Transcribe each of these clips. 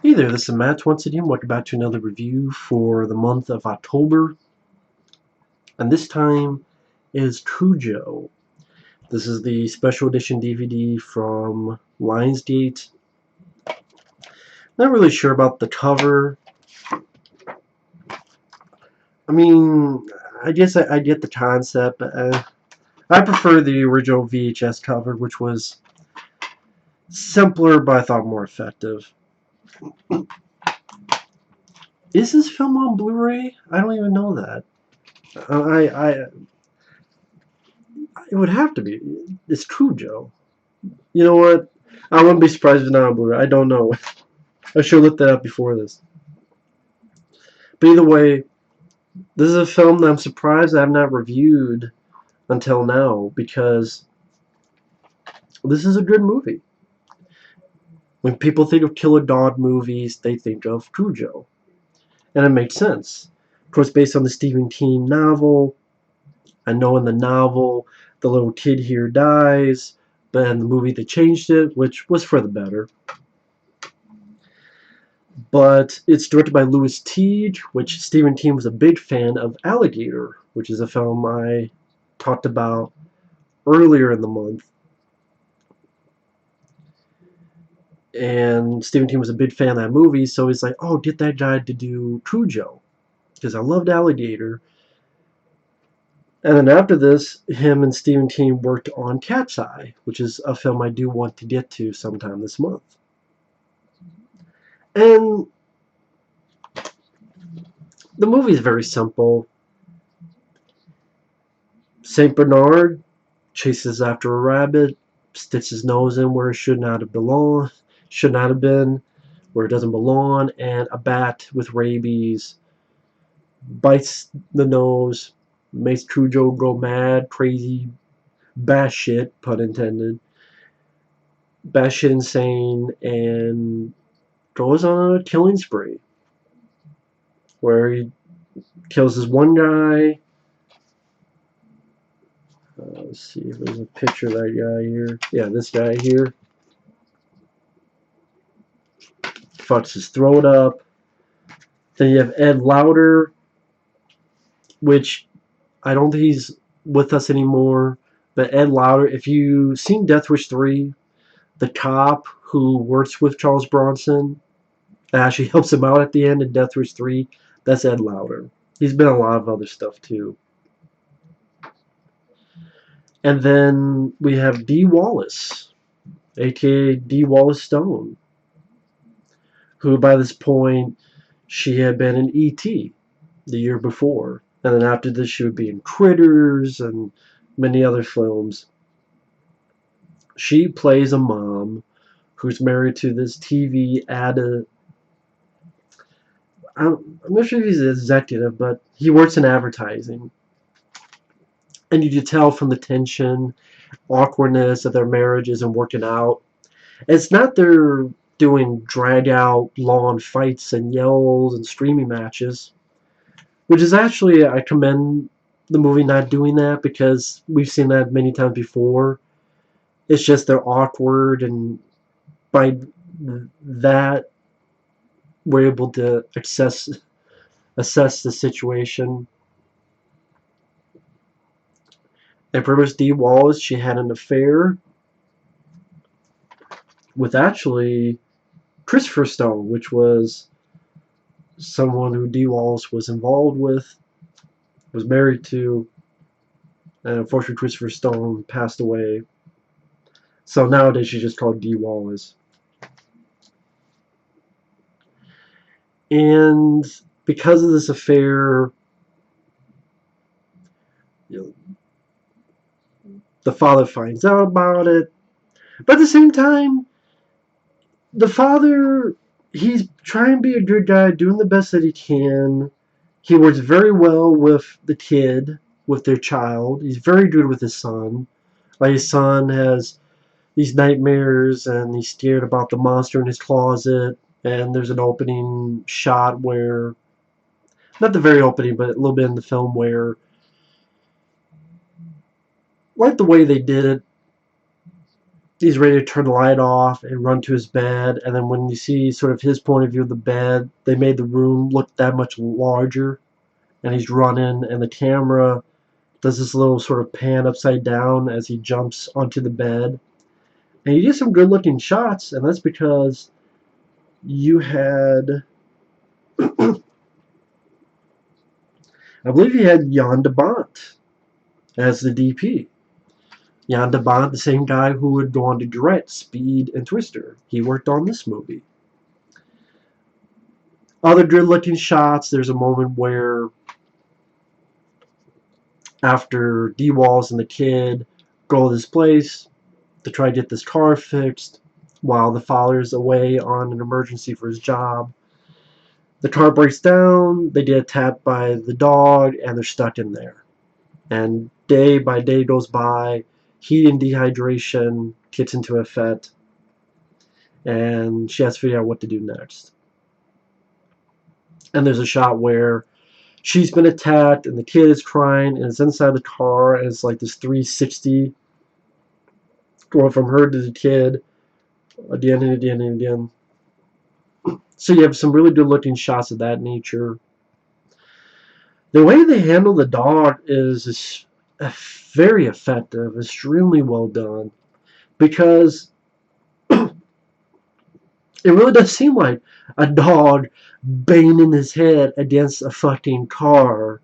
Hey there, this is Matt once again. Welcome back to another review for the month of October. And this time is Cujo. This is the special edition DVD from Lionsgate. Not really sure about the cover. I mean, I guess I get the concept, but I prefer the original VHS cover, which was simpler, but I thought more effective. Is this film on Blu-ray? I don't even know that. It would have to be. It's Cujo. You know what? I wouldn't be surprised if it's not on Blu-ray. I don't know. I should have looked that up before this. But either way, this is a film that I'm surprised I have not reviewed until now because this is a good movie. When people think of killer dog movies, they think of Cujo. And it makes sense. Of course, based on the Stephen King novel. I know in the novel, the little kid here dies, but in the movie they changed it, which was for the better. But it's directed by Lewis Teague, which Stephen King was a big fan of Alligator, which is a film I talked about earlier in the month. And Stephen King was a big fan of that movie, so he's like, oh, get that guy to do Cujo, because I loved Alligator. And then after this, him and Stephen King worked on Cat's Eye, which is a film I do want to get to sometime this month. And the movie is very simple. Saint Bernard chases after a rabbit, sticks his nose in where it should not have been, where it doesn't belong, and a bat with rabies bites the nose, makes Cujo go mad, crazy, batshit, pun intended, batshit insane, and goes on a killing spree, where he kills this one guy. Let's see if there's a picture of that guy here. Yeah, this guy here. Fucks his throat up. Then you have Ed Lauder, which I don't think he's with us anymore. But Ed Lauder, if you've seen Death Wish 3, the cop who works with Charles Bronson, that actually helps him out at the end in Death Wish 3, that's Ed Lauder. He's been in a lot of other stuff too. And then we have Dee Wallace, aka Dee Wallace Stone, who by this point she had been in E.T. the year before. And then after this she would be in Critters and many other films. She plays a mom who's married to this TV I'm not sure if he's an executive, but he works in advertising. And you can tell from the tension, awkwardness of their marriage isn't working out. It's not they're doing drag out lawn fights and yells and screaming matches, which is actually, I commend the movie not doing that because we've seen that many times before. It's just they're awkward, and by that we're able to assess the situation. And pretty much Dee Wallace, she had an affair with actually Christopher Stone, which was someone who Dee Wallace was involved with, was married to, and unfortunately Christopher Stone passed away. So nowadays she's just called Dee Wallace. And because of this affair, you know, the father finds out about it. But at the same time, the father, he's trying to be a good guy, doing the best that he can. He works very well with the kid, with their child. He's very good with his son. Like, his son has these nightmares and he's scared about the monster in his closet. And there's an opening shot where, not the very opening, but a little bit in the film where, like the way they did it, he's ready to turn the light off and run to his bed. And then when you see sort of his point of view of the bed, they made the room look that much larger. And he's running, and the camera does this little sort of pan upside down as he jumps onto the bed. And you get some good looking shots, and that's because you had, I believe you had Jan de Bont as the DP. Jan de Bont, the same guy who would go on to direct Speed and Twister. He worked on this movie. Other good looking shots, there's a moment where after Dee Wallace and the kid go to this place to try to get this car fixed while the father's away on an emergency for his job. The car breaks down, they get attacked by the dog, and they're stuck in there. And day by day goes by, heat and dehydration kicks into effect, and she has to figure out what to do next. And there's a shot where she's been attacked, and the kid is crying, and it's inside the car, and it's like this 360 going from her to the kid again and again and again. So you have some really good looking shots of that nature. The way they handle the dog is very effective, extremely well done, because it really does seem like a dog banging his head against a fucking car,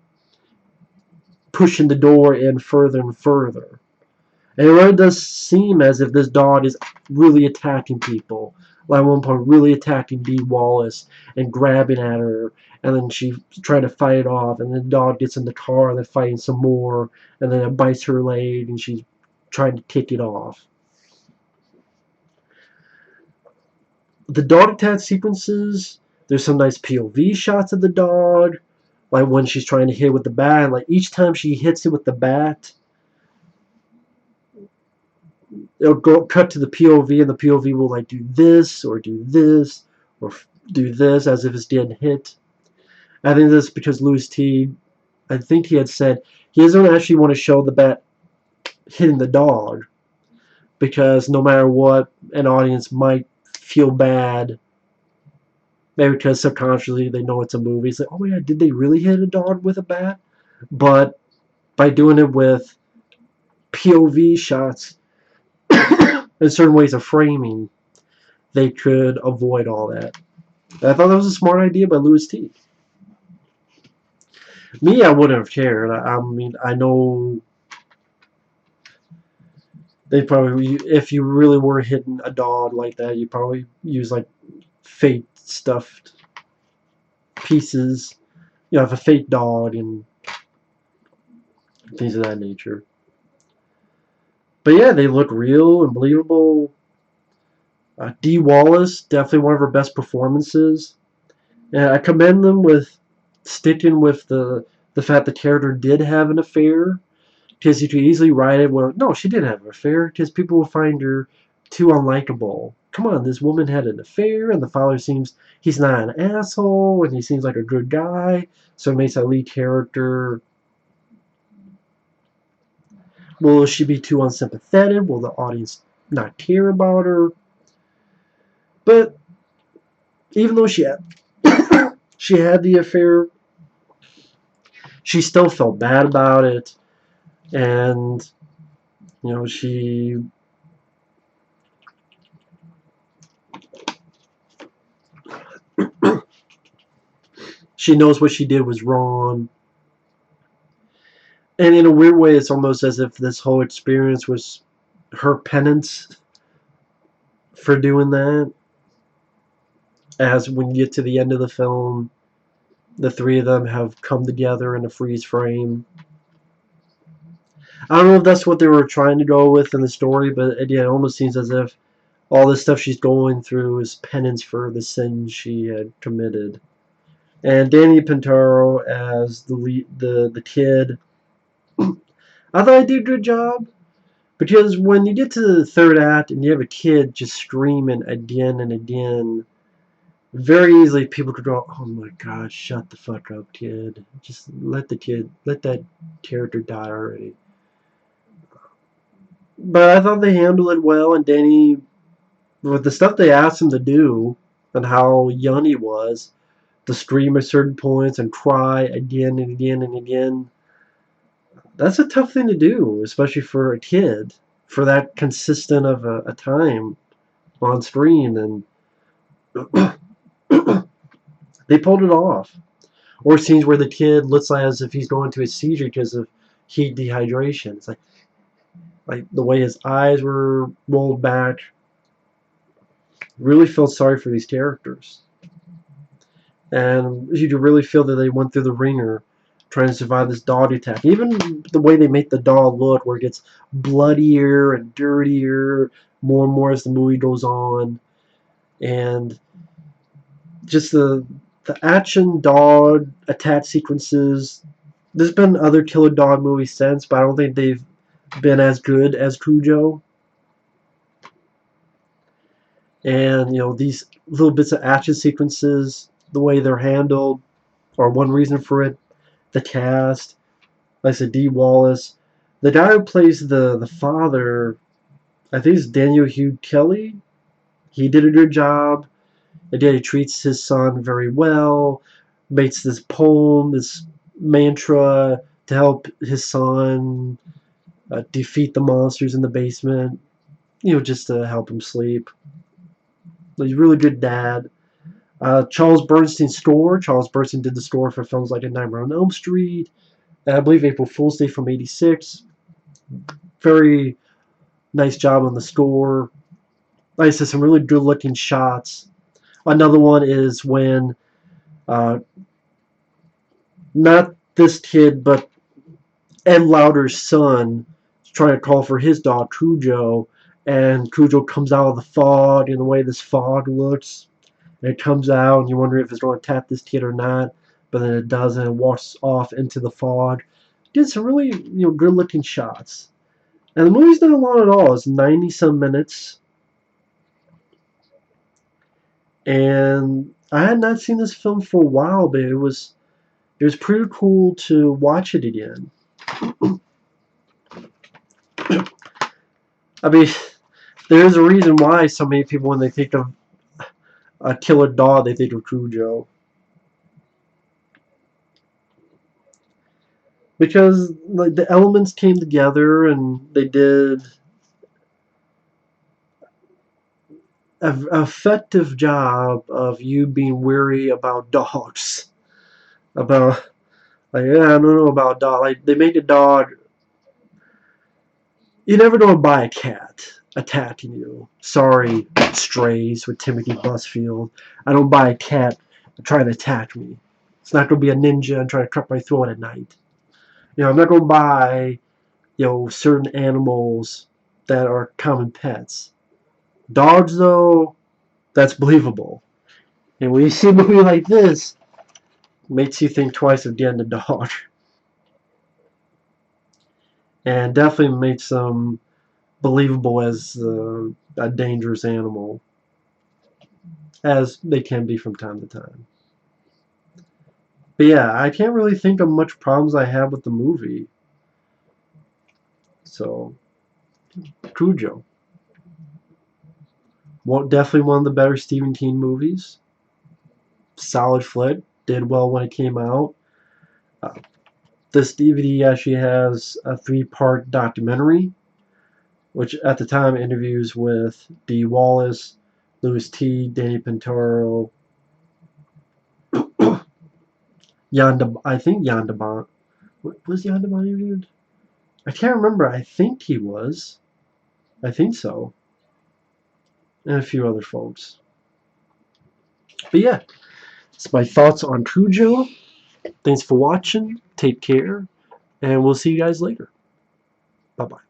pushing the door in further and further. And it really does seem as if this dog is really attacking people. Like at one point, really attacking Dee Wallace and grabbing at her, and then she trying to fight it off, and then the dog gets in the car and they're fighting some more, and then it bites her leg and she's trying to kick it off. The dog attack sequences, there's some nice POV shots of the dog, like when she's trying to hit with the bat. Like each time she hits it with the bat, it'll go cut to the POV, and the POV will like do this or do this or do this as if it's getting hit. I think that's because Lewis Teague, I think he had said he doesn't actually want to show the bat hitting the dog, because no matter what, an audience might feel bad. Maybe because subconsciously they know it's a movie. It's like, oh yeah, did they really hit a dog with a bat? But by doing it with POV shots and certain ways of framing, they could avoid all that. I thought that was a smart idea by Lewis Teague. Me, I wouldn't have cared. I mean, I know they probably, if you really were hitting a dog like that, you probably use like fake stuffed pieces. You have a fake dog and things of that nature. But yeah, they look real and believable. Dee Wallace, definitely one of her best performances. And I commend them with sticking with the fact the character did have an affair. Because you could easily write it, well, no, she didn't have an affair, because people will find her too unlikable. Come on, this woman had an affair, and the father seems, he's not an asshole, and he seems like a good guy, so it makes that lead character, will she be too unsympathetic? Will the audience not care about her? But even though she had, she had the affair, she still felt bad about it, and, you know, she knows what she did was wrong. And in a weird way, it's almost as if this whole experience was her penance for doing that. As when you get to the end of the film, the three of them have come together in a freeze frame. I don't know if that's what they were trying to go with in the story, but again, it almost seems as if all this stuff she's going through is penance for the sins she had committed. And Danny Pintauro as the kid, I thought I did a good job. Because when you get to the third act and you have a kid just screaming again and again, very easily people could go, oh my god, shut the fuck up, kid. Just let that character die already. But I thought they handled it well, and Danny, with the stuff they asked him to do, and how young he was, to scream at certain points and cry again and again and again. That's a tough thing to do, especially for a kid, for that consistent of a time on screen, and they pulled it off. Or scenes where the kid looks like as if he's going to a seizure because of heat dehydration. It's like the way his eyes were rolled back. Really felt sorry for these characters, and you really feel that they went through the ringer trying to survive this dog attack. Even the way they make the dog look, where it gets bloodier and dirtier more and more as the movie goes on, and just the action dog attack sequences. There's been other killer dog movies since, but I don't think they've been as good as Cujo. And these little bits of action sequences, the way they're handled, are one reason for it. The cast, like I said, Dee Wallace, the guy who plays the father, I think it's Daniel Hugh Kelly. He did a good job. Again, he treats his son very well. Makes this poem, this mantra to help his son defeat the monsters in the basement. Just to help him sleep. He's a really good dad. Charles Bernstein's score. Charles Bernstein did the score for films like A Nightmare on Elm Street, and I believe April Fool's Day from '86. Very nice job on the score. Like I said, some really good looking shots. Another one is when, uh, not this kid, but Ed Lauder's son is trying to call for his dog, Cujo, and Cujo comes out of the fog, and the way this fog looks, and it comes out, and you wonder if it's going to attack this kid or not, but then it doesn't, and walks off into the fog. Did some really good looking shots. And the movie's not long at all. It's 90 some minutes. And I had not seen this film for a while, but it was pretty cool to watch it again. I mean, there's a reason why so many people, when they think of a killer dog, they think of Cujo. Because like the elements came together and they did an effective job of you being weary about dogs. About yeah, I don't know about dog. Like they make a dog. You never know to buy a cat attacking you. Sorry, Strays with Timothy Busfield. I don't buy a cat trying to attack me. It's not going to be a ninja and trying to cut my throat at night. I'm not going to buy certain animals that are common pets. Dogs, though, that's believable. And when you see a movie like this, it makes you think twice of getting a dog. And definitely makes them believable as a dangerous animal, as they can be from time to time. But yeah, I can't really think of much problems I have with the movie. So, Cujo. Definitely one of the better Stephen King movies. Solid flick. Did well when it came out. Uh, this DVD actually has a 3-part documentary, which at the time interviews with Dee Wallace, Lewis Teague, Danny Pintauro, I think Yandabon. Was Yandabon interviewed? I can't remember. I think he was. I think so. And a few other folks. But yeah, it's my thoughts on Cujo. Thanks for watching. Take care. And we'll see you guys later. Bye bye.